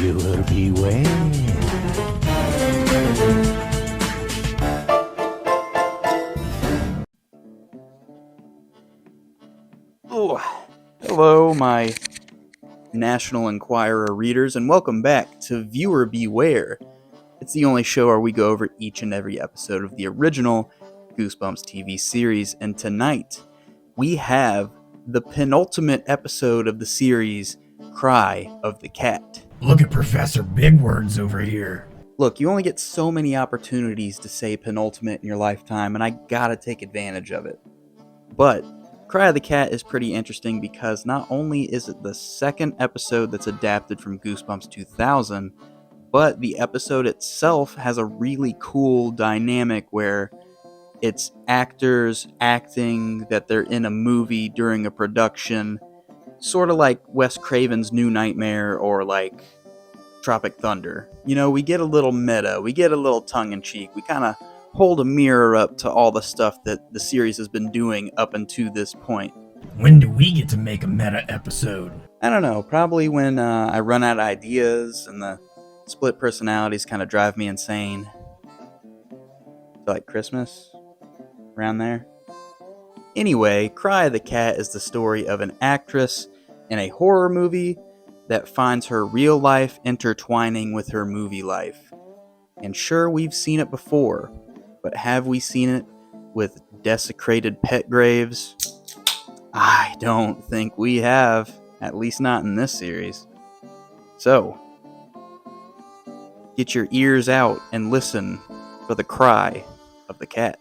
Viewer beware. Oh, hello, my National Enquirer readers, and welcome back to Viewer Beware. It's the only show where we go over each and every episode of the original Goosebumps TV series, and tonight we have the penultimate episode of the series, Cry of the Cat. Look at Professor Big Words over here. Look, you only get so many opportunities to say penultimate in your lifetime, and I gotta take advantage of it. But Cry of the Cat is pretty interesting because not only is it the second episode that's adapted from Goosebumps 2000, but the episode itself has a really cool dynamic where it's actors acting that they're in a movie during a production, sort of like Wes Craven's New Nightmare or like Tropic Thunder. You know, we get a little meta, we get a little tongue-in-cheek, we kind of hold a mirror up to all the stuff that the series has been doing up until this point. When do we get to make a meta episode? I don't know, probably when I run out of ideas and the split personalities kind of drive me insane. So like Christmas? Around there? Anyway, Cry of the Cat is the story of an actress in a horror movie that finds her real life intertwining with her movie life. And sure, we've seen it before, but have we seen it with desecrated pet graves? I don't think we have, at least not in this series. So, get your ears out and listen for the cry of the cat.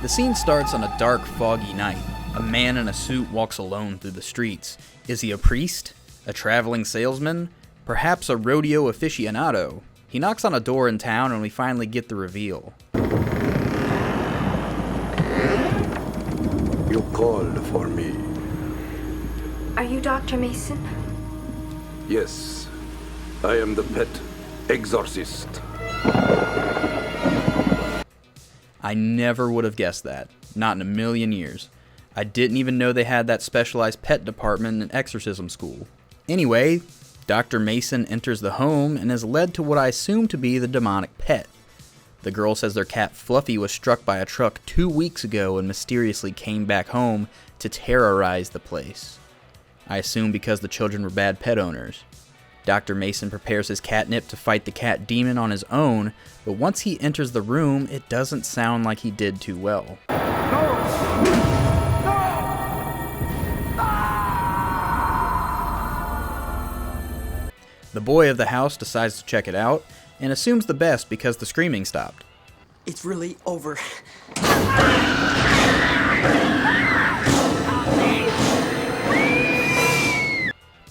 The scene starts on a dark, foggy night. A man in a suit walks alone through the streets. Is he a priest? A traveling salesman? Perhaps a rodeo aficionado? He knocks on a door in town and we finally get the reveal. You called for me. Are you Dr. Mason? Yes, I am the pet exorcist. I never would have guessed that. Not in a million years. I didn't even know they had that specialized pet department in exorcism school. Anyway, Dr. Mason enters the home and is led to what I assume to be the demonic pet. The girl says their cat Fluffy was struck by a truck 2 weeks ago and mysteriously came back home to terrorize the place. I assume because the children were bad pet owners. Dr. Mason prepares his catnip to fight the cat demon on his own, but once he enters the room, it doesn't sound like he did too well. The boy of the house decides to check it out, and assumes the best because the screaming stopped. It's really over.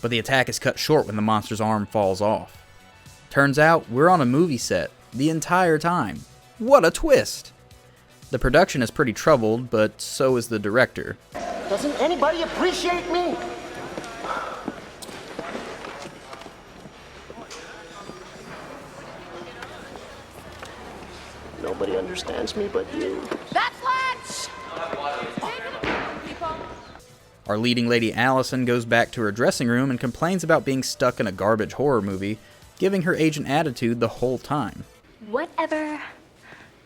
But the attack is cut short when the monster's arm falls off. Turns out, we're on a movie set the entire time. What a twist! The production is pretty troubled, but so is the director. Doesn't anybody appreciate me? Nobody understands me but you. That's lunch! Our leading lady Allison goes back to her dressing room and complains about being stuck in a garbage horror movie, giving her agent attitude the whole time. Whatever.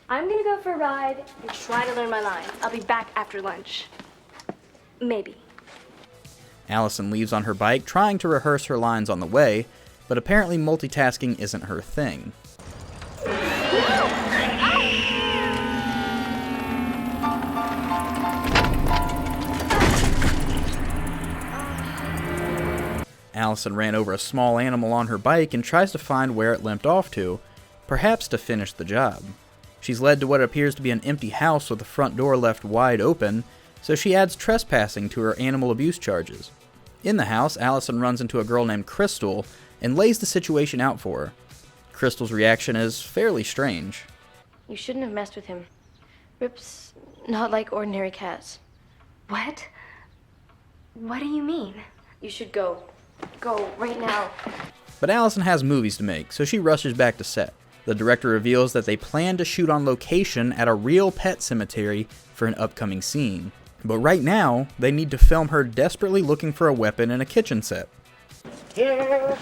I'm gonna go for a ride and try to learn my lines. I'll be back after lunch. Maybe. Allison leaves on her bike, trying to rehearse her lines on the way, but apparently multitasking isn't her thing. Allison ran over a small animal on her bike and tries to find where it limped off to, perhaps to finish the job. She's led to what appears to be an empty house with the front door left wide open, so she adds trespassing to her animal abuse charges. In the house, Allison runs into a girl named Crystal and lays the situation out for her. Crystal's reaction is fairly strange. You shouldn't have messed with him. Rip's not like ordinary cats. What? What do you mean? You should go. Go right now. But Allison has movies to make, so she rushes back to set. The director reveals that they plan to shoot on location at a real pet cemetery for an upcoming scene. But right now, they need to film her desperately looking for a weapon in a kitchen set. Here.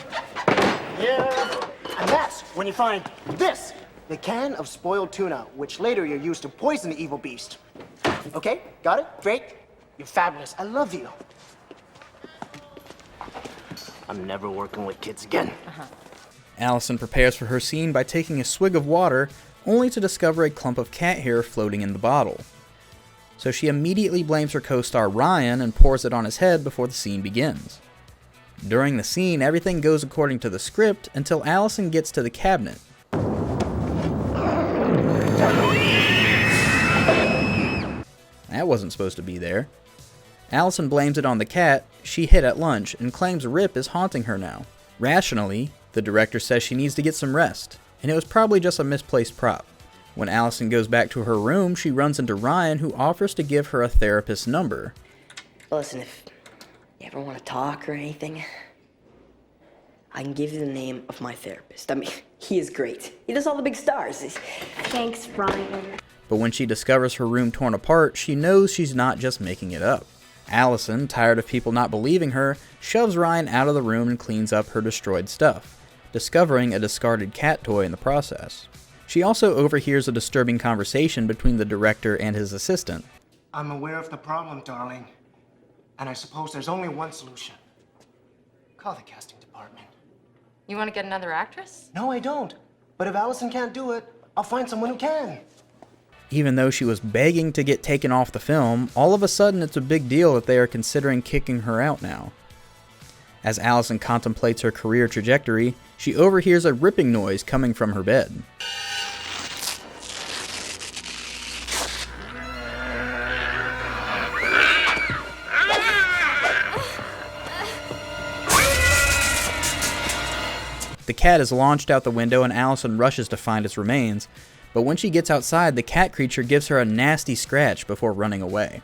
And that's when you find this. The can of spoiled tuna, which later you're used to poison the evil beast. Okay, got it? Great. You're fabulous. I love you. I'm never working with kids again. Allison prepares for her scene by taking a swig of water, only to discover a clump of cat hair floating in the bottle. So she immediately blames her co-star Ryan and pours it on his head before the scene begins. During the scene, everything goes according to the script until Allison gets to the cabinet. That wasn't supposed to be there. Allison blames it on the cat she hit at lunch and claims Rip is haunting her now. Rationally, the director says she needs to get some rest, and it was probably just a misplaced prop. When Allison goes back to her room, she runs into Ryan, who offers to give her a therapist's number. Listen, if you ever want to talk or anything, I can give you the name of my therapist. I mean, he is great. He does all the big stars. Thanks, Ryan. But when she discovers her room torn apart, she knows she's not just making it up. Allison, tired of people not believing her, shoves Ryan out of the room and cleans up her destroyed stuff, discovering a discarded cat toy in the process. She also overhears a disturbing conversation between the director and his assistant. I'm aware of the problem, darling. And I suppose there's only one solution. Call the casting department. You want to get another actress? No, I don't. But if Allison can't do it, I'll find someone who can. Even though she was begging to get taken off the film, all of a sudden it's a big deal that they are considering kicking her out now. As Allison contemplates her career trajectory, she overhears a ripping noise coming from her bed. The cat is launched out the window and Allison rushes to find its remains, but when she gets outside, the cat creature gives her a nasty scratch before running away.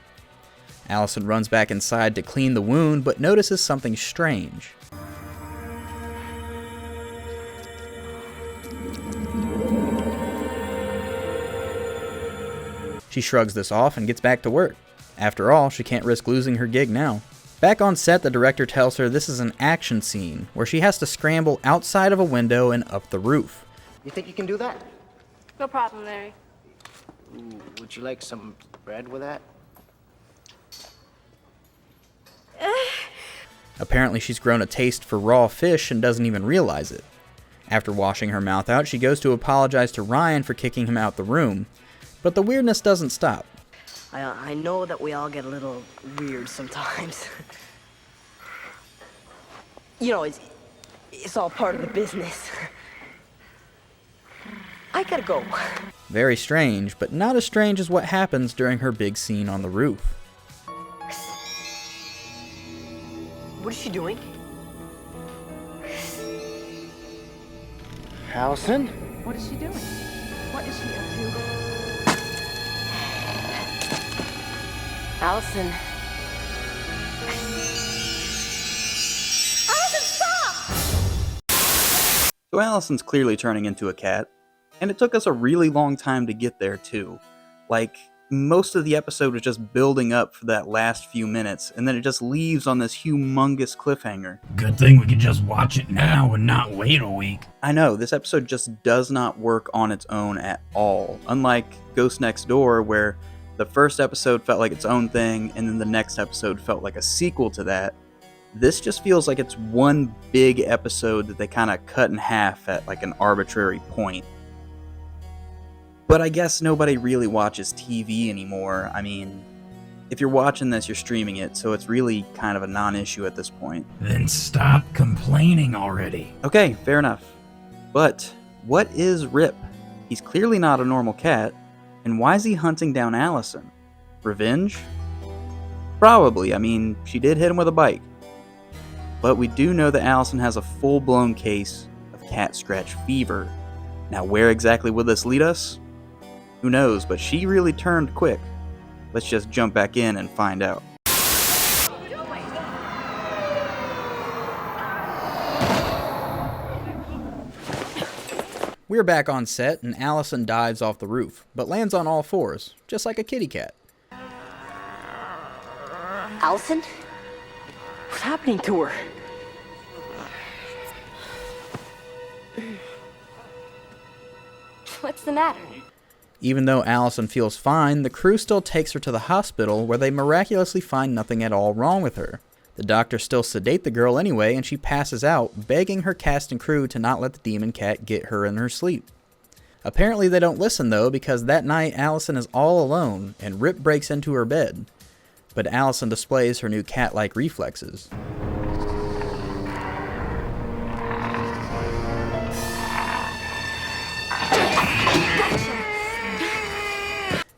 Allison runs back inside to clean the wound, but notices something strange. She shrugs this off and gets back to work. After all, she can't risk losing her gig now. Back on set, the director tells her this is an action scene, where she has to scramble outside of a window and up the roof. You think you can do that? No problem, Larry. Ooh, would you like some bread with that? Apparently she's grown a taste for raw fish and doesn't even realize it. After washing her mouth out, she goes to apologize to Ryan for kicking him out the room, but the weirdness doesn't stop. I know that we all get a little weird sometimes. You know, it's all part of the business. I gotta go. Very strange, but not as strange as what happens during her big scene on the roof. What is she doing? Allison? What is she doing? What is she up to? Allison. So Allison's clearly turning into a cat, and it took us a really long time to get there too. Like, most of the episode was just building up for that last few minutes, and then it just leaves on this humongous cliffhanger. Good thing we can just watch it now and not wait a week. I know, this episode just does not work on its own at all. Unlike Ghost Next Door, where the first episode felt like its own thing, and then the next episode felt like a sequel to that. This just feels like it's one big episode that they kind of cut in half at like an arbitrary point. But I guess nobody really watches TV anymore. I mean, if you're watching this, you're streaming it, so it's really kind of a non-issue at this point. Then stop complaining already. Okay, fair enough. But what is Rip? He's clearly not a normal cat, and why is he hunting down Allison? Revenge? Probably. I mean, she did hit him with a bike. But we do know that Allison has a full-blown case of cat scratch fever. Now, where exactly will this lead us? Who knows, but she really turned quick. Let's just jump back in and find out. We're back on set, and Allison dives off the roof, but lands on all fours, just like a kitty cat. Allison? What's happening to her? What's the matter? Even though Allison feels fine, the crew still takes her to the hospital where they miraculously find nothing at all wrong with her. The doctors still sedate the girl anyway, and she passes out, begging her cast and crew to not let the demon cat get her in her sleep. Apparently they don't listen though, because that night Allison is all alone and Rip breaks into her bed. But Allison displays her new cat-like reflexes.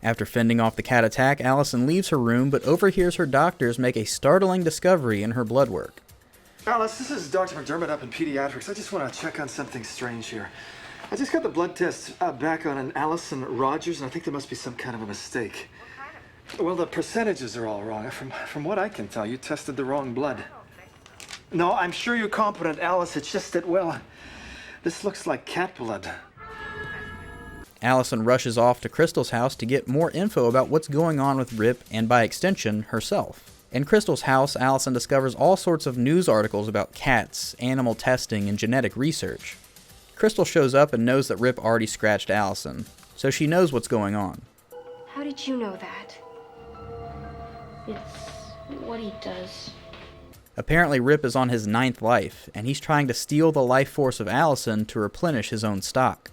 After fending off the cat attack, Allison leaves her room but overhears her doctors make a startling discovery in her blood work. Alice, this is Dr. McDermott up in pediatrics. I just want to check on something strange here. I just got the blood test back on an Allison Rogers, and I think there must be some kind of a mistake. Well, the percentages are all wrong. From what I can tell, you tested the wrong blood. No, I'm sure you're competent, Alice. It's just that, well, this looks like cat blood. Allison rushes off to Crystal's house to get more info about what's going on with Rip and, by extension, herself. In Crystal's house, Allison discovers all sorts of news articles about cats, animal testing, and genetic research. Crystal shows up and knows that Rip already scratched Allison, so she knows what's going on. How did you know that? It's what he does. Apparently Rip is on his 9th life, and he's trying to steal the life force of Allison to replenish his own stock.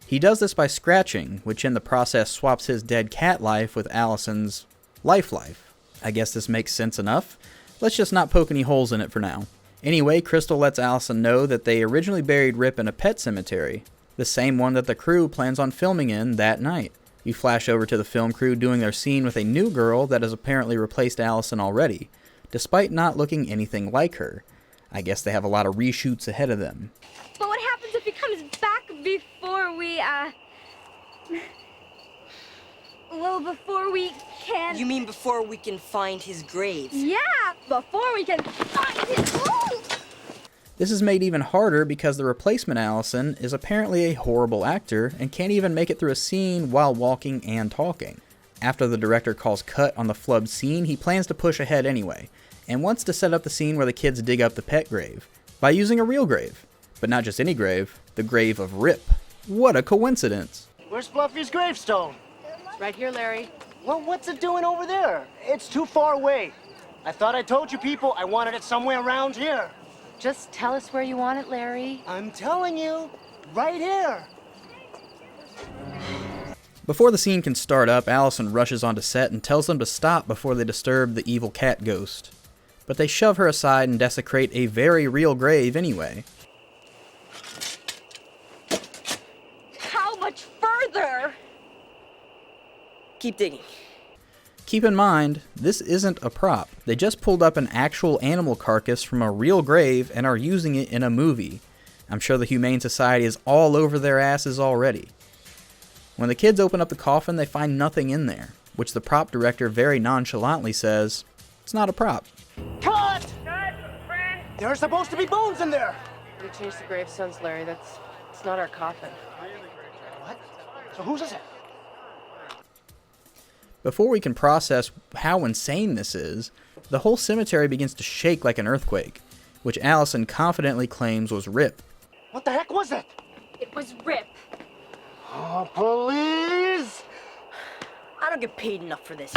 He does this by scratching, which in the process swaps his dead cat life with Allison's life. I guess this makes sense enough. Let's just not poke any holes in it for now. Anyway, Crystal lets Allison know that they originally buried Rip in a pet cemetery, the same one that the crew plans on filming in that night. You flash over to the film crew doing their scene with a new girl that has apparently replaced Allison already, despite not looking anything like her. I guess they have a lot of reshoots ahead of them. But what happens if he comes back before we, before we can... You mean before we can find his grave? Yeah, before we can find his... Ooh! This is made even harder because the replacement Allison is apparently a horrible actor and can't even make it through a scene while walking and talking. After the director calls cut on the flubbed scene, he plans to push ahead anyway, and wants to set up the scene where the kids dig up the pet grave, by using a real grave. But not just any grave, the grave of Rip. What a coincidence! Where's Fluffy's gravestone? Right here, Larry. Well, what's it doing over there? It's too far away. I thought I told you people I wanted it somewhere around here. Just tell us where you want it, Larry. I'm telling you, right here. Before the scene can start up, Allison rushes onto set and tells them to stop before they disturb the evil cat ghost. But they shove her aside and desecrate a very real grave anyway. How much further? Keep digging. Keep in mind, this isn't a prop. They just pulled up an actual animal carcass from a real grave and are using it in a movie. I'm sure the Humane Society is all over their asses already. When the kids open up the coffin, they find nothing in there, which the prop director very nonchalantly says, it's not a prop. Cut! There are supposed to be bones in there. We changed the gravestones, Larry. It's not our coffin. What? So whose is it? Before we can process how insane this is, the whole cemetery begins to shake like an earthquake, which Allison confidently claims was Rip. What the heck was it? It was Rip. Oh, please! I don't get paid enough for this.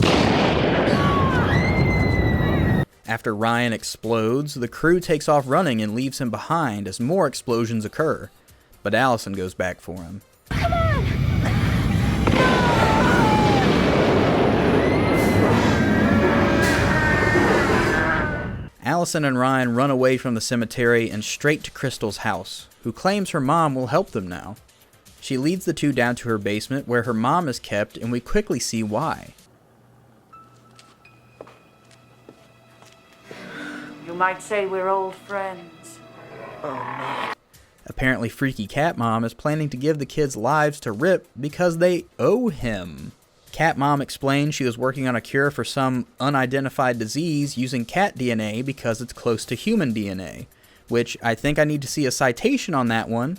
After Ryan explodes, the crew takes off running and leaves him behind as more explosions occur, but Allison goes back for him. Come on! Allison and Ryan run away from the cemetery and straight to Crystal's house, who claims her mom will help them now. She leads the two down to her basement where her mom is kept, and we quickly see why. You might say we're old friends. Apparently Freaky Cat Mom is planning to give the kids' lives to Rip because they owe him. Cat Mom explained she was working on a cure for some unidentified disease using cat DNA because it's close to human DNA, which I think I need to see a citation on that one.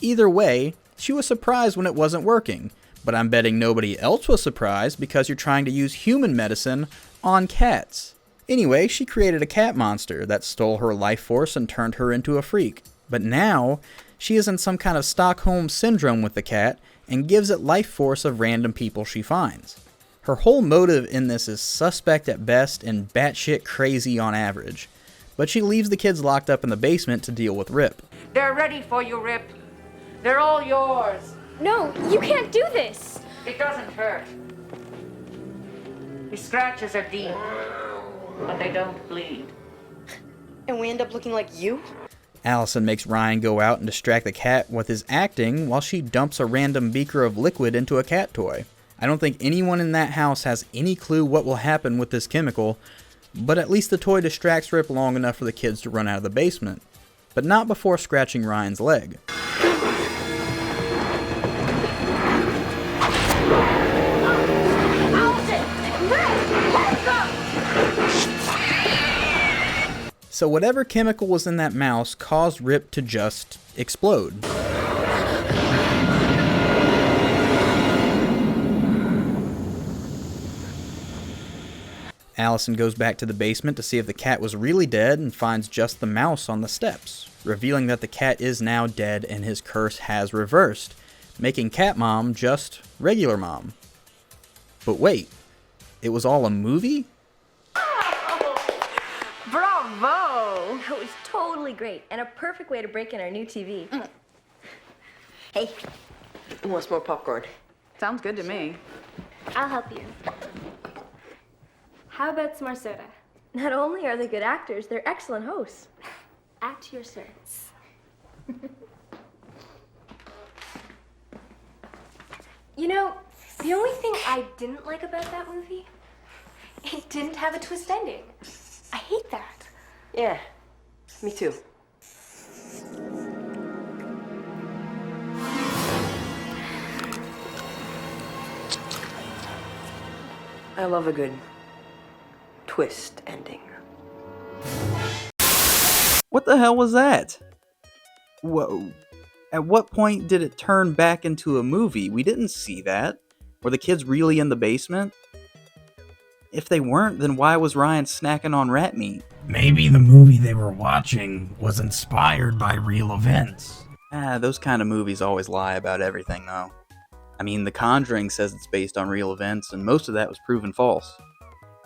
Either way, she was surprised when it wasn't working, but I'm betting nobody else was surprised because you're trying to use human medicine on cats. Anyway, she created a cat monster that stole her life force and turned her into a freak. But now, she is in some kind of Stockholm syndrome with the cat and gives it life force of random people she finds. Her whole motive in this is suspect at best and batshit crazy on average. But she leaves the kids locked up in the basement to deal with Rip. They're ready for you, Rip. They're all yours. No, you can't do this. It doesn't hurt. The scratches are deep, but they don't bleed. And we end up looking like you? Allison makes Ryan go out and distract the cat with his acting while she dumps a random beaker of liquid into a cat toy. I don't think anyone in that house has any clue what will happen with this chemical, but at least the toy distracts Rip long enough for the kids to run out of the basement. But not before scratching Ryan's leg. So whatever chemical was in that mouse caused Rip to just explode. Allison goes back to the basement to see if the cat was really dead and finds just the mouse on the steps, revealing that the cat is now dead and his curse has reversed, making Cat Mom just regular Mom. But wait, it was all a movie? Bravo! That was totally great and a perfect way to break in our new TV. Hey, who wants more popcorn? Sounds good to me. I'll help you. How about some more soda? Not only are they good actors, they're excellent hosts. At your service. You know, the only thing I didn't like about that movie, it didn't have a twist ending. I hate that. Yeah, me too. I love a good twist ending. What the hell was that? Whoa. At what point did it turn back into a movie? We didn't see that. Were the kids really in the basement? If they weren't, then why was Ryan snacking on rat meat? Maybe the movie they were watching was inspired by real events. Those kind of movies always lie about everything, though. I mean, The Conjuring says it's based on real events, and most of that was proven false.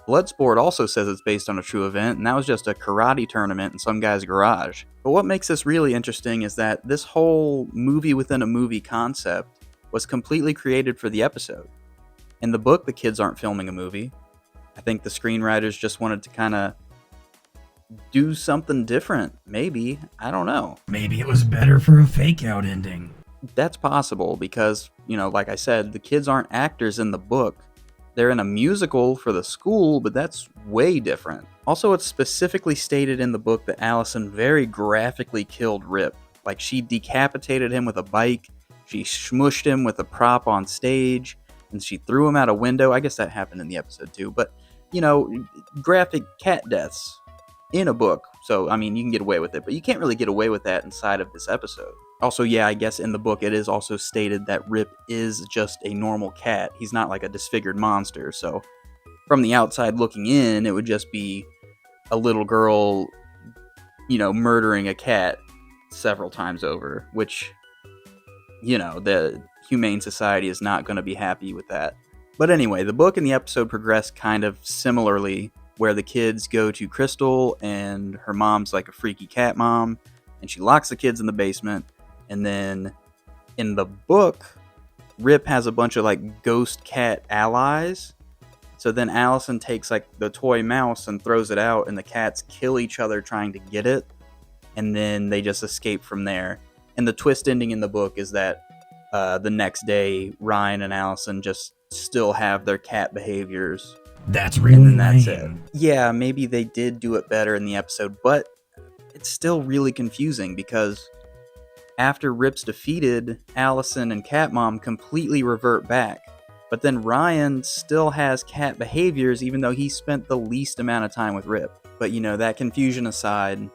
Bloodsport also says it's based on a true event, and that was just a karate tournament in some guy's garage. But what makes this really interesting is that this whole movie within a movie concept was completely created for the episode. In the book, the kids aren't filming a movie. I think the screenwriters just wanted to kind of do something different, maybe. I don't know. Maybe it was better for a fake-out ending. That's possible because, like I said, the kids aren't actors in the book. They're in a musical for the school, but that's way different. Also, it's specifically stated in the book that Allison very graphically killed Rip. Like, she decapitated him with a bike, she smushed him with a prop on stage, and she threw him out a window. I guess that happened in the episode too, but, graphic cat deaths in a book. So, I mean, you can get away with it, but you can't really get away with that inside of this episode. Also, yeah, I guess in the book it is also stated that Rip is just a normal cat. He's not like a disfigured monster, so from the outside looking in, it would just be a little girl, murdering a cat several times over, which, the Humane Society is not going to be happy with that. But anyway, the book and the episode progress kind of similarly, where the kids go to Crystal and her mom's like a freaky cat mom, and she locks the kids in the basement. And then in the book, Rip has a bunch of like ghost cat allies. So then Allison takes like the toy mouse and throws it out, and the cats kill each other trying to get it. And then they just escape from there. And the twist ending in the book is that the next day, Ryan and Allison just still have their cat behaviors. That's really that's lame. it. Yeah, maybe they did do it better in the episode, but it's still really confusing because after Rip's defeated, Allison and Cat Mom completely revert back. But then Ryan still has cat behaviors even though he spent the least amount of time with Rip. But that confusion aside,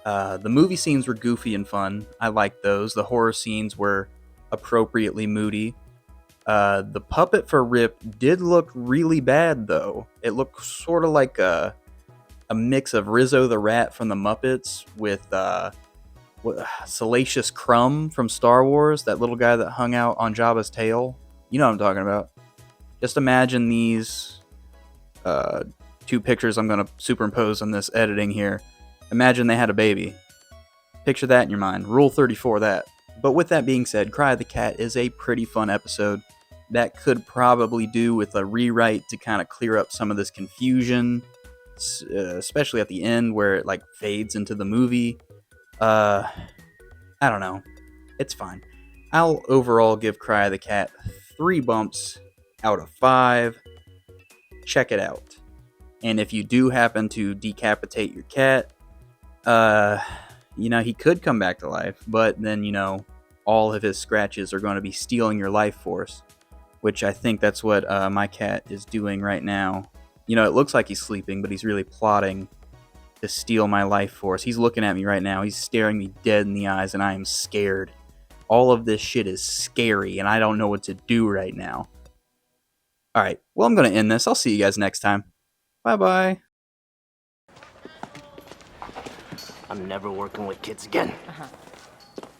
the movie scenes were goofy and fun. I liked those. The horror scenes were appropriately moody. The puppet for Rip did look really bad though. It looked sort of like a a mix of Rizzo the Rat from the Muppets with Salacious Crumb from Star Wars, that little guy that hung out on Jabba's tail. You know what I'm talking about. Just imagine these two pictures I'm going to superimpose on this editing here. Imagine they had a baby. Picture that in your mind. Rule 34 that. But with that being said, Cry of the Cat is a pretty fun episode that could probably do with a rewrite to kind of clear up some of this confusion, especially at the end where it like fades into the movie. I don't know. It's fine. I'll overall give Cry of the Cat 3 bumps out of 5. Check it out. And if you do happen to decapitate your cat, he could come back to life, but then, all of his scratches are going to be stealing your life force, which I think that's what my cat is doing right now. It looks like he's sleeping, but he's really plotting to steal my life force. He's looking at me right now. He's staring me dead in the eyes, and I am scared. All of this shit is scary, and I don't know what to do right now. Alright, well, I'm going to end this. I'll see you guys next time. Bye-bye. I'm never working with kids again.